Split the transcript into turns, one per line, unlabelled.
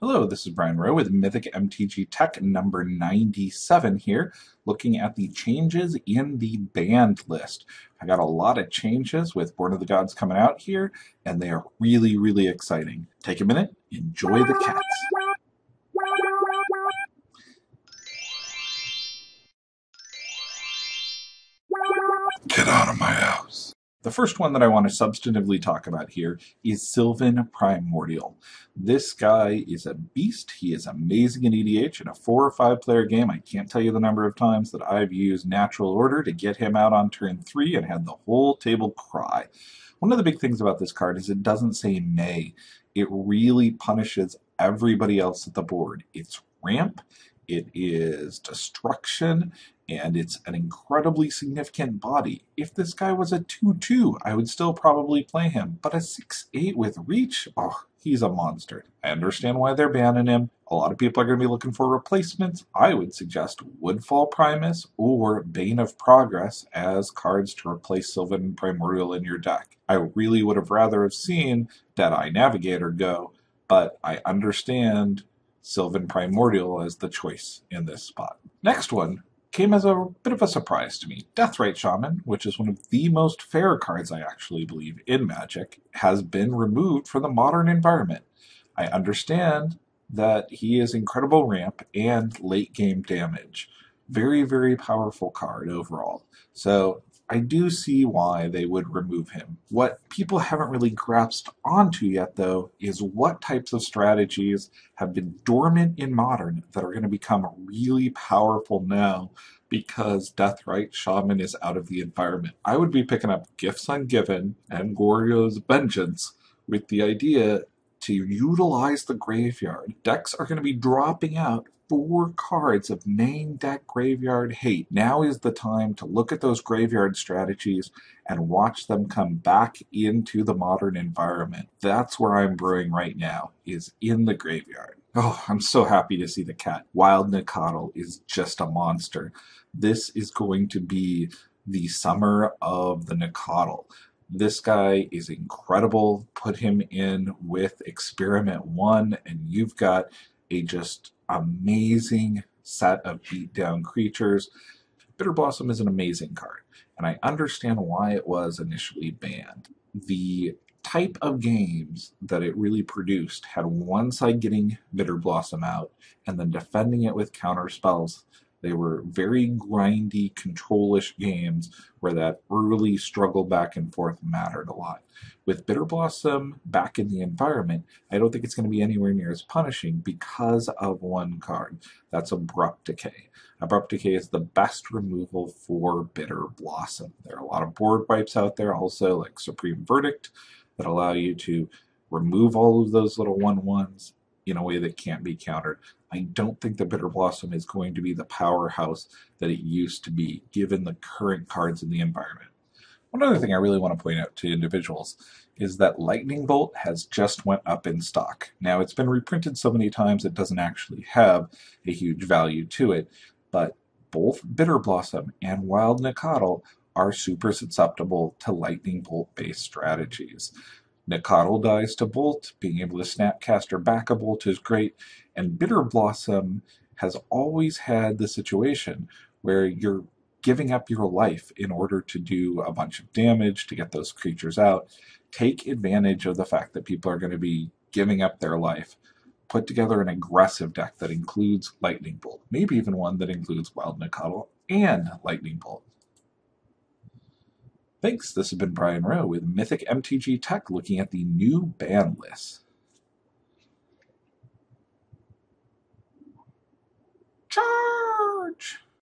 Hello, this is Brian Rowe with Mythic MTG Tech number 97 here, looking at the changes in the banned list. I got a lot of changes with Born of the Gods coming out here, and they are really, really exciting. Take a minute, enjoy the cats. Get out of my house. The first one that I want to substantively talk about here is Sylvan Primordial. This guy is a beast. He is amazing in EDH. In a 4 or 5 player game, I can't tell you the number of times that I've used natural order to get him out on turn 3 and had the whole table cry. One of the big things about this card is it doesn't say may. It really punishes everybody else at the board. It's ramp, it is destruction, and it's an incredibly significant body. If this guy was a 2-2, I would still probably play him, but a 6-8 with reach, oh, he's a monster. I understand why they're banning him. A lot of people are going to be looking for replacements. I would suggest Woodfall Primus or Bane of Progress as cards to replace Sylvan Primordial in your deck. I really would have rather have seen Deadeye Navigator go, but I understand Sylvan Primordial as the choice in this spot. Next one came as a bit of a surprise to me. Deathrite Shaman, which is one of the most fair cards I actually believe in Magic, has been removed from the modern environment. I understand that he is incredible ramp and late game damage. Very, very powerful card overall. So I do see why they would remove him. What people haven't really grasped onto yet, though, is what types of strategies have been dormant in Modern that are going to become really powerful now because Deathrite Shaman is out of the environment. I would be picking up Gifts Ungiven and Goryo's Vengeance with the idea to utilize the graveyard. Decks are going to be dropping out 4 cards of main deck graveyard hate. Now is the time to look at those graveyard strategies and watch them come back into the modern environment. That's where I'm brewing right now, is in the graveyard. Oh, I'm so happy to see the cat. Wild Nacatl is just a monster. This is going to be the summer of the Nacatl. This guy is incredible. Put him in with Experiment 1, and you've got a just amazing set of beatdown creatures. Bitterblossom is an amazing card, and I understand why it was initially banned. The type of games that it really produced had one side getting Bitterblossom out and then defending it with counter spells. They were very grindy, control-ish games where that early struggle back and forth mattered a lot. With Bitterblossom back in the environment, I don't think it's going to be anywhere near as punishing because of one card. That's Abrupt Decay. Abrupt Decay is the best removal for Bitterblossom. There are a lot of board wipes out there also, like Supreme Verdict, that allow you to remove all of those little 1/1s in a way that can't be countered. I don't think the Bitterblossom is going to be the powerhouse that it used to be, given the current cards in the environment. One other thing I really want to point out to individuals is that Lightning Bolt has just went up in stock. Now, it's been reprinted so many times it doesn't actually have a huge value to it, but both Bitterblossom and Wild Nacatl are super susceptible to Lightning Bolt-based strategies. Nacatl dies to Bolt, being able to Snapcaster back a Bolt is great, and Bitterblossom has always had the situation where you're giving up your life in order to do a bunch of damage to get those creatures out. Take advantage of the fact that people are going to be giving up their life. Put together an aggressive deck that includes Lightning Bolt, maybe even one that includes Wild Nacatl and Lightning Bolt. Thanks, this has been Brian Rowe with Mythic MTG Tech looking at the new ban list.